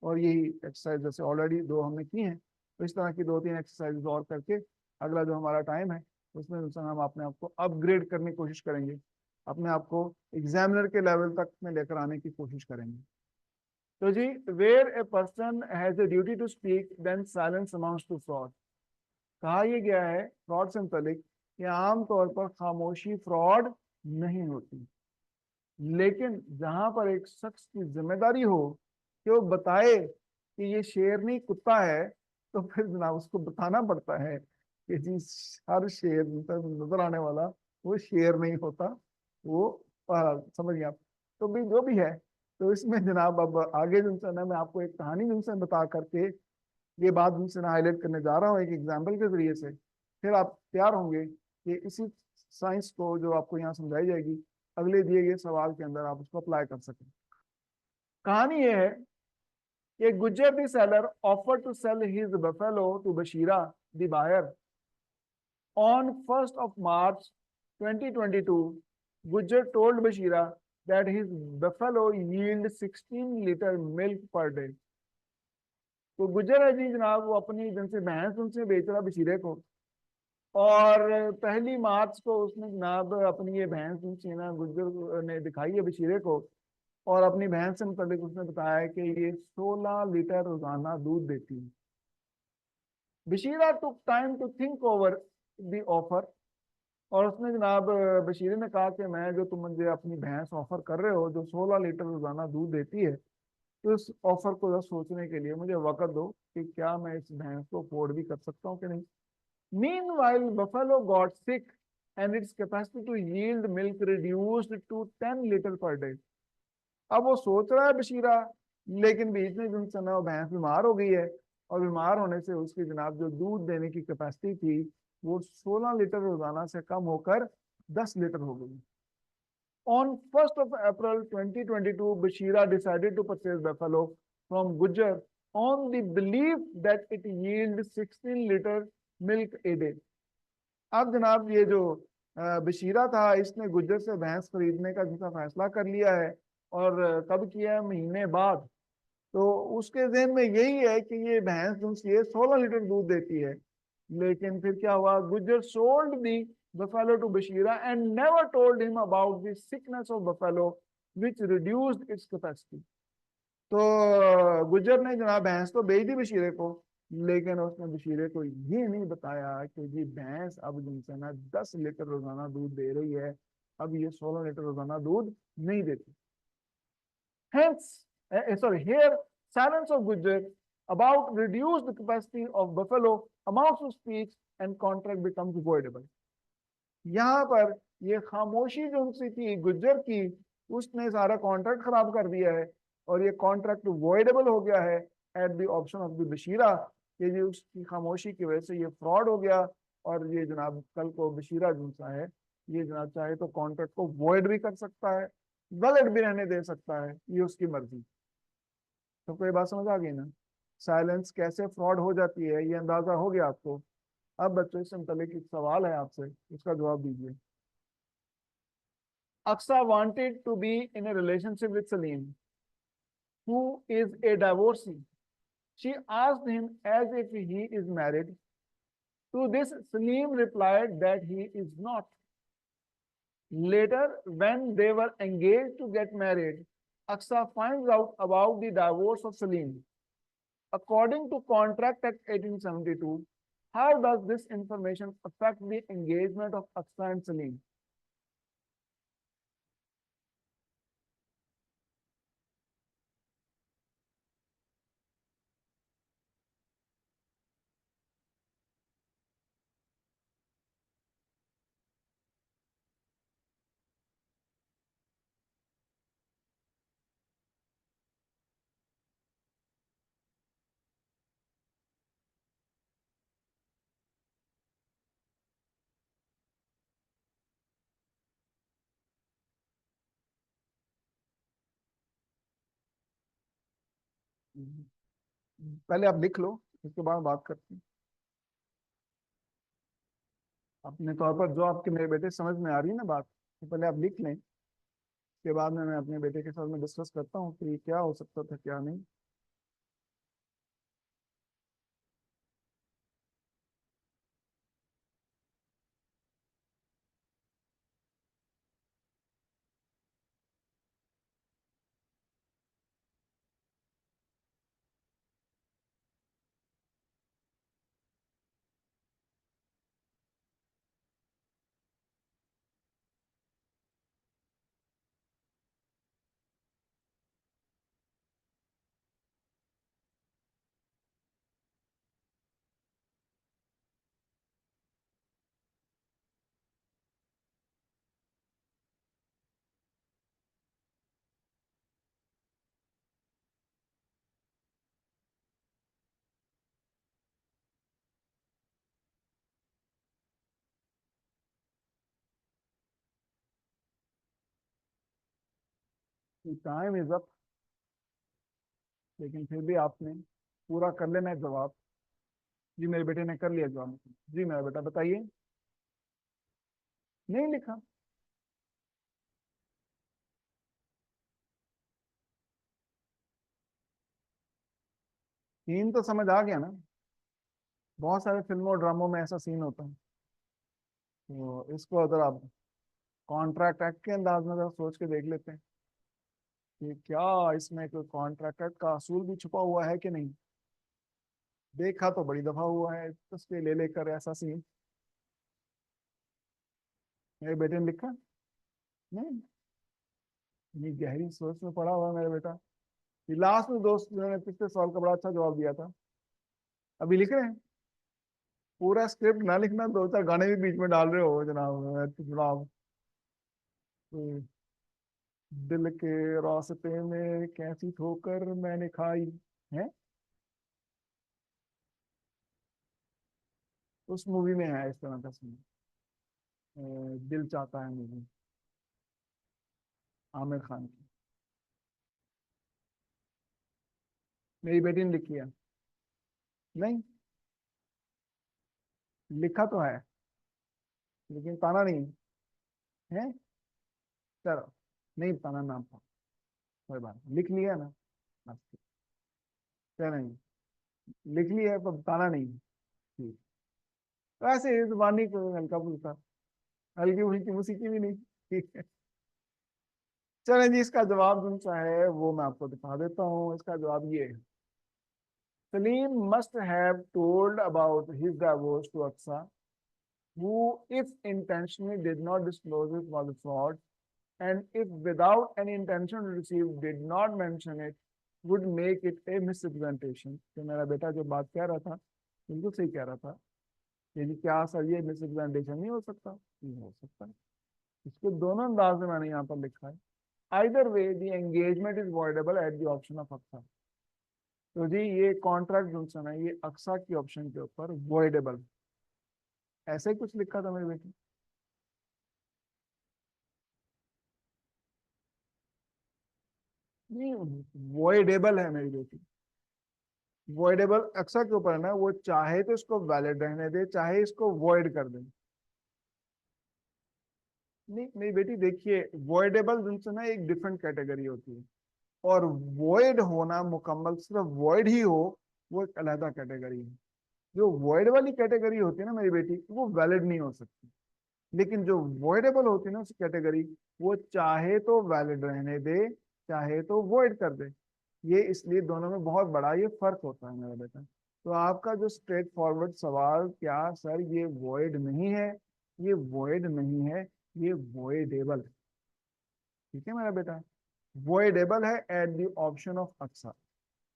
और यही एक्सरसाइज जैसे ऑलरेडी दो हमने की हैं, तो इस तरह की दो तीन एक्सरसाइज और करके अगला जो हमारा टाइम है उसमें हम अपने आप को अपग्रेड करने की कोशिश करेंगे, अपने आप को एग्जामिनर के लेवल तक में लेकर आने की कोशिश करेंगे। तो जी, where a person has a duty to speak then silence amounts to fraud. कहा यह गया है फ्रॉड से मुतलिक कि आमतौर पर खामोशी फ्रॉड नहीं होती, लेकिन जहां पर एक शख्स की जिम्मेदारी हो कि वो बताए कि ये शेरनी कुत्ता है, तो फिर जनाब उसको बताना पड़ता है कि जी हर शेर नजर आने वाला वो शेर नहीं होता, वो समझिए आप। तो भी जो भी है, तो इसमें जनाब अब आगे जिनसे ना मैं आपको एक कहानी जिनसे बता करके ये बात जिनसे ना हाईलाइट करने जा रहा हूँ एक एग्जाम्पल के जरिए से, फिर आप तैयार होंगे कि इसी साइंस को जो आपको यहाँ समझाई जाएगी अगले दिए गए सवाल के अंदर आप उसको अप्लाई कर सकें। कहानी ये है कि Gujjar the seller offer to sell his buffalo to Bashira the buyer on 1st of March 2022. Gujjar told Bashira that his buffalo yield 16 litre milk per day. तो गुज्जर है जी जनाब, वो अपनी जिनसे भैंस उनसे बेच रहा बशीरे को, और 1 मार्च को उसने जनाब अपनी ये भैंस उनसे ना गुज्जर ने दिखाई है बशीरे को, और अपनी भैंस से मुताबिक उसने बताया कि ये 16 लीटर रोजाना दूध देती है। Bashira took time to think over the offer, और उसने जनाब बशीरे ने कहा कि मैं जो तुम मुझे अपनी भैंस ऑफर कर रहे हो जो 16 लीटर रोजाना दूध देती है, तो इस ऑफर को जरा सोचने के लिए मुझे वक्त दो कि क्या मैं इस भैंस को अफोर्ड भी कर सकता हूँ कि नहीं। Meanwhile, Buffalo got sick and its capacity to yield milk reduced to 10 litre per day. अब वो सोच रहा है बशीरा, लेकिन बीच में जो समय वो भैंस बीमार हो गई है, और बीमार होने से उसकी जनाब जो दूध देने की कैपेसिटी थी वो 16 लीटर रोजाना से कम होकर 10 लीटर हो गई। On 1st of April 2022, Bashira decided to purchase buffalo from Gujar on the belief that it yields 16 litre milk a day. अब जनाब ये जो बशीरा था इसने गुज्जर से भैंस खरीदने का जिसका फैसला कर लिया है, और कब किया है, महीने बाद। तो उसके जहन में यही है कि ये भैंस जो 16 लीटर दूध देती है, लेकिन फिर क्या हुआ, Gujjar sold the buffalo to Bashira and never told him about the sickness of buffalo which reduced its capacity। तो गुज्जर ने जनाब भैंस तो बेच दी बशीरे को, लेकिन उसने बशीरे को ये नहीं बताया कि जी भैंस अब जिनसे ना 10 लीटर रोजाना दूध दे रही है, अब ये 16 लीटर रोजाना दूध नहीं देती। Hence, sorry, here silence of Gujar about reduced capacity of buffalo amounts to speech and contract becomes voidable। यहाँ पर ये खामोशी जो उनसे थी गुज्जर की, उसने सारा कॉन्ट्रैक्ट खराब कर दिया है, और ये कॉन्ट्रैक्ट वॉइडेबल हो गया है at the option of the Bashira. ये जो उसकी खामोशी की वजह से ये फ्रॉड हो गया, और ये जनाब कल को बशीरा जिनसा है ये जनाब चाहे तो कॉन्ट्रैक्ट को वॉइड भी कर सकता है, वैलिड भी रहने दे सकता है, ये उसकी मर्जी। तो कोई बात समझ आ गई ना, साइलेंस कैसे फ्रॉड हो जाती है ये अंदाजा हो गया आपको। अब बच्चों इससे मुतालिक एक सवाल है आपसे, उसका जवाब दीजिए। Aksa wanted to be in a relationship with Salim, who is a divorcee. She asked him as if he is married. To this, Salim replied that he is not. Later, when they were engaged to get married, Aksa finds out about the divorce of Salim. According to contract Act 1872, how does this information affect the engagement of Aksa and Salim? पहले आप लिख लो, उसके बाद बात करते हैं। अपने तौर पर जो आपके मेरे बेटे समझ में आ रही है ना बात, तो पहले आप लिख लें, उसके बाद में मैं अपने बेटे के साथ में डिस्कस करता हूँ कि क्या हो सकता था क्या नहीं। टाइम इज अप, लेकिन फिर भी आपने पूरा कर लेना है जवाब। जी मेरे बेटे ने कर लिया जवाब। जी मेरा बेटा बताइए। नहीं लिखा। 3 तो समझ आ गया ना। बहुत सारे फिल्मों और ड्रामों में ऐसा सीन होता है। तो इसको अगर आप कॉन्ट्रैक्ट एक्ट के अंदाज में अगर सोच के देख लेते हैं कि क्या इसमें कोई कॉन्ट्रैक्ट एक्ट का असूल भी छुपा हुआ है कि नहीं। देखा तो बड़ी दफा हुआ है तस्वीर ले लेकर ऐसा सीन। मेरे बेटे ने लिखा नहीं। ये गहरी सोच में पड़ा हुआ है मेरा बेटा। ये लास्ट में दोस्त ने पिछले सवाल का बड़ा अच्छा जवाब दिया था। अभी लिख रहे हैं। पूरा स्क्रिप्ट ना लिखना, 2-4 गाने भी बीच में डाल रहे हो जनाब, जनाब। तो दिल के रास्ते में कैसी ठोकर मैंने खाई है। उस मूवी में है इस तरह का सीन। दिल चाहता है मूवी, आमिर खान की। मेरी बेटी ने लिखी है। नहीं, लिखा तो है लेकिन ताना नहीं है। चलो, नहीं ताना नाम था। कोई बात नहीं, लिख लिया ना। बस ठीक। क्या नहीं, लिख लिया है पर ताना नहीं। ठीक। वैसे इस वाणी को हल्का फुल्का, हल्की फुल्की मूसीकी भी नहीं। ठीक है। चलें जी, इसका जवाब जो सा है वो मैं आपको दिखा देता हूँ। इसका जवाब ये है। Salim must have told about his divorce to Aksa, who, if intentionally did not disclose it, was a fraud, and if without any intention to receive did not mention it, would make it a misrepresentation। तो मेरा बेटा जो बात कह रहा था बिल्कुल सही कह रहा था। यदि क्या सर ये मिसरिप्रेजेंटेशन नहीं हो सकता? नहीं हो सकता। इसको दोनों अंदाज में मैंने यहाँ पर लिखा है। Either way the engagement is voidable at the option of Aqsa. तो जी ये कॉन्ट्रैक्ट जो है ये अक्सा की ऑप्शन के ऊपर वॉइडेबल, ऐसे ही कुछ लिखा था मेरे बेटे। नहीं, वॉइडेबल है मेरी बेटी। वॉइडेबल अक्सा के ऊपर है ना, वो चाहे तो इसको वैलिड रहने दे, चाहे इसको वॉइड कर दे। नहीं मेरी बेटी देखिए, वॉइडेबल जो ना एक डिफरेंट कैटेगरी होती है, और वॉइड होना मुकम्मल सिर्फ वॉइड ही हो वो एक अलहदा कैटेगरी है। जो वॉइड वाली कैटेगरी होती है ना मेरी बेटी, वो वैलिड नहीं हो सकती। लेकिन जो वॉइडेबल होती है ना उस कैटेगरी, वो चाहे तो वैलिड रहने दे, चाहे तो वॉइड कर दे। ये इसलिए दोनों में बहुत बड़ा ये फर्क होता है मेरा बेटा। तो आपका जो स्ट्रेट फॉरवर्ड सवाल, क्या सर ये वॉइड नहीं है, ये वॉइड नहीं है, ये वॉइडेबल है। ठीक है मेरा बेटा, वॉइडेबल है at the option of Aqsa.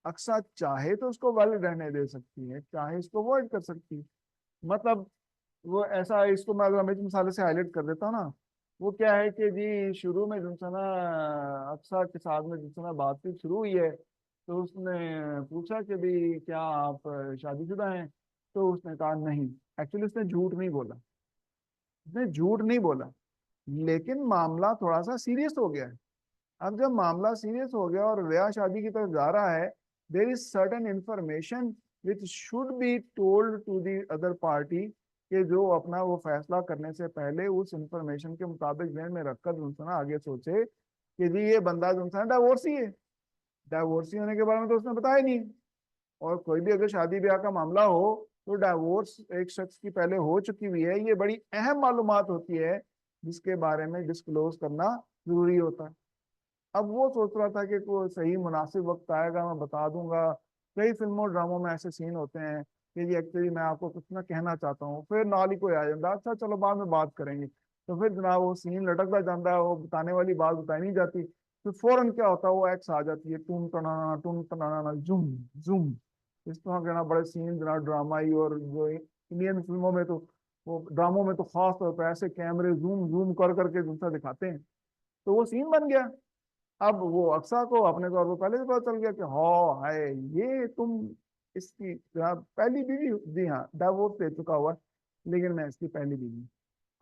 Aqsa चाहे तो उसको वैलिड रहने दे सकती है, चाहे इसको वॉइड कर सकती है। मतलब वो ऐसा, इसको मैं अगर अमित मसाले से हाईलाइट कर देता हूँ ना, वो क्या है कि जी शुरू में जो सा ना अक्सा के साथ में जो सा ना बातचीत शुरू हुई है, तो उसने पूछा कि भी क्या आप शादीशुदा हैं। तो उसने कहा नहीं। एक्चुअली उसने झूठ नहीं बोला, उसने झूठ नहीं बोला, लेकिन मामला थोड़ा सा सीरियस हो गया है। अब जब मामला सीरियस हो गया और ब्याह शादी की तरफ जा रहा है, there is certain information which should be told to the other party, कि जो अपना वो फैसला करने से पहले उस इंफॉर्मेशन के मुताबिक ध्यान में रखकर जो ना आगे सोचे कि जी ये बंदा जो है डाइवोर्सी है। डाइवोर्सी होने के बारे में तो उसने बताया नहीं। और कोई भी अगर शादी ब्याह का मामला हो तो डाइवोर्स एक शख्स की पहले हो चुकी हुई है, ये बड़ी अहम मालूमात होती है जिसके बारे में डिस्क्लोज करना जरूरी होता है। अब वो सोच रहा था कि कोई सही मुनासिब वक्त आएगा मैं बता दूंगा। कई फिल्मों ड्रामों में ऐसे सीन होते हैं कि जी एक्चुअली मैं आपको कुछ ना कहना चाहता हूँ, फिर नाल ही कोई आ जाता, अच्छा चलो बाद में बात करेंगे। तो फिर जनाब वो सीन लटकता जाता है, वो बताने वाली बात बताई नहीं जाती, तो फौरन क्या होता है वो एक्स आ जाती है, टून टनाना जूम जूम। इस तरह के ना बड़े सीन जना ड्रामाई, और जो इंडियन फिल्मों में तो, वो ड्रामों में तो खास तौर पर ऐसे कैमरे जूम जूम कर करके दूसरा दिखाते हैं। तो वो सीन बन गया। अब वो अक्सा को अपने तौर पर पहले से पता चल गया कि हाँ है ये तुम इसकी पहली बीवी। जी हाँ, डाइवोर्स दे चुका हुआ है, लेकिन मैं इसकी पहली बीवी।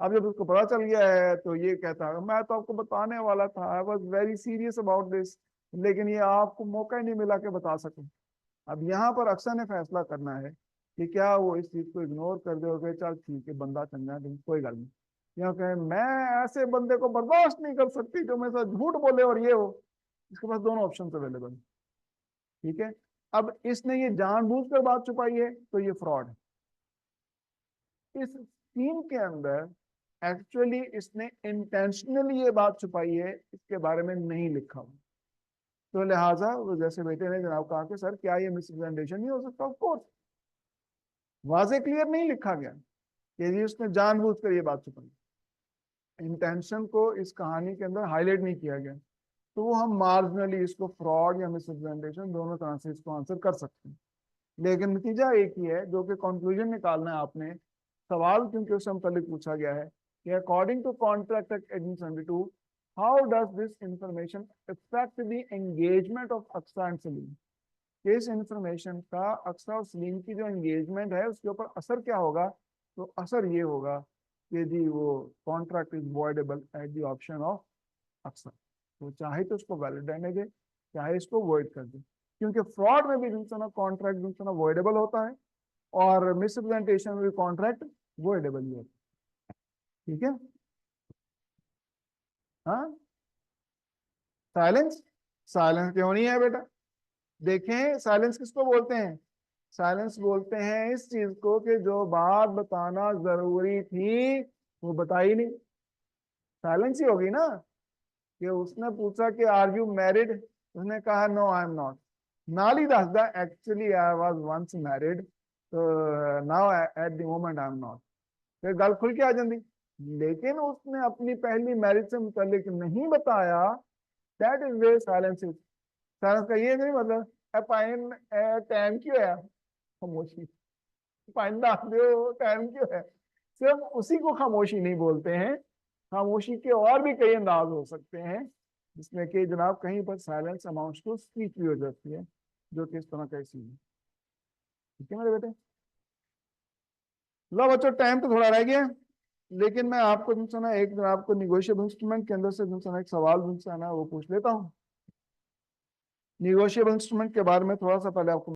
अब जब उसको पता चल गया है तो ये कहता है मैं तो आपको बताने वाला था, I was very serious about this, लेकिन ये आपको मौका ही नहीं मिला कि बता सकूं। अब यहाँ पर अक्सर ने फैसला करना है कि क्या वो इस चीज को इग्नोर कर दोगे, चल ठीक है बंदा चंगा है लेकिन कोई गल नहीं, या कहे मैं ऐसे बंदे को बर्दाश्त नहीं कर सकती जो मेरे साथ झूठ बोले और ये हो। इसके पास दोनों ऑप्शन अवेलेबल। ठीक है। अब इसने ये जानबूझकर बात छुपाई है तो ये फ्रॉड है। इस सीन के अंदर एक्चुअली इसने इंटेंशनली ये बात छुपाई है, इसके बारे में नहीं लिखा हुआ। तो लिहाजा वो जैसे बेटे ने जनाब कहा कि सर क्या ये मिसरिप्रेजेंटेशन नहीं हो सकता, ऑफ कोर्स वाजे क्लियर नहीं लिखा गया कि ये उसने जानबूझकर ये बात छुपाई, इंटेंशन को इस कहानी के अंदर हाईलाइट नहीं किया गया। तो वो हम मार्जिनली इसको फ्रॉड या मिसरिप्रेजेंटेशन दोनों तरह से इसको आंसर कर सकते हैं, लेकिन नतीजा एक ही है जो कि कंक्लूजन निकालना है आपने। सवाल क्योंकि उससे मुतालिक पूछा गया है कि according to contract act 1872 how does this information affect the engagement of Aqsa and Salim. इस इंफॉर्मेशन का अक्सा और सलीम की जो एंगेजमेंट है उसके ऊपर असर क्या होगा। तो असर ये होगा कि जी वो contract is voidable at the option of Aqsa. तो चाहे तो उसको वैलिड रहने दे, चाहे इसको वॉइड कर दे, क्योंकि फ्रॉड में भी दूसरा कॉन्ट्रैक्ट दूसरा वॉइडेबल होता है और मिसरिप्रेजेंटेशन में भी कॉन्ट्रैक्ट वॉइडेबल ही होता है। ठीक है। हाँ। साइलेंस, साइलेंस क्यों नहीं है बेटा। देखें साइलेंस किसको बोलते हैं। साइलेंस बोलते हैं इस चीज को कि जो बात बताना जरूरी थी वो बताई नहीं। साइलेंस ही होगी ना कि उसने पूछा कि आर यू मैरिड, उसने कहा नो आई एम नॉट, नाल ही दसदा actually I was once married, तो now at the moment I am not, फिर गल खुल के आ जाती। लेकिन उसने अपनी पहली मैरिज से मुतालिक नहीं बताया, that is where silence is. Silence का ये नहीं मतलब पाइन टाइम क्यों है, खामोशी, पाइन दस दो टाइम क्यों है, सिर्फ उसी को खामोशी नहीं बोलते हैं। खामोशी के और भी कई अंदाज हो सकते हैं जिसमें कि जनाब कहीं पर साइलेंस अमाउंट्स टू स्पीच भी हो जाती है, जो कि इस तरह का सीन है। ठीक है मेरे बेटे। लो बच्चों टाइम तो थोड़ा रह गया, लेकिन मैं आपको जो ना एक जनाब को निगोशिएबल इंस्ट्रूमेंट के अंदर से जो ना एक सवाल जो है ना वो पूछ लेता हूँ। निगोशिएबल इंस्ट्रूमेंट के बारे में थोड़ा सा पहले आपको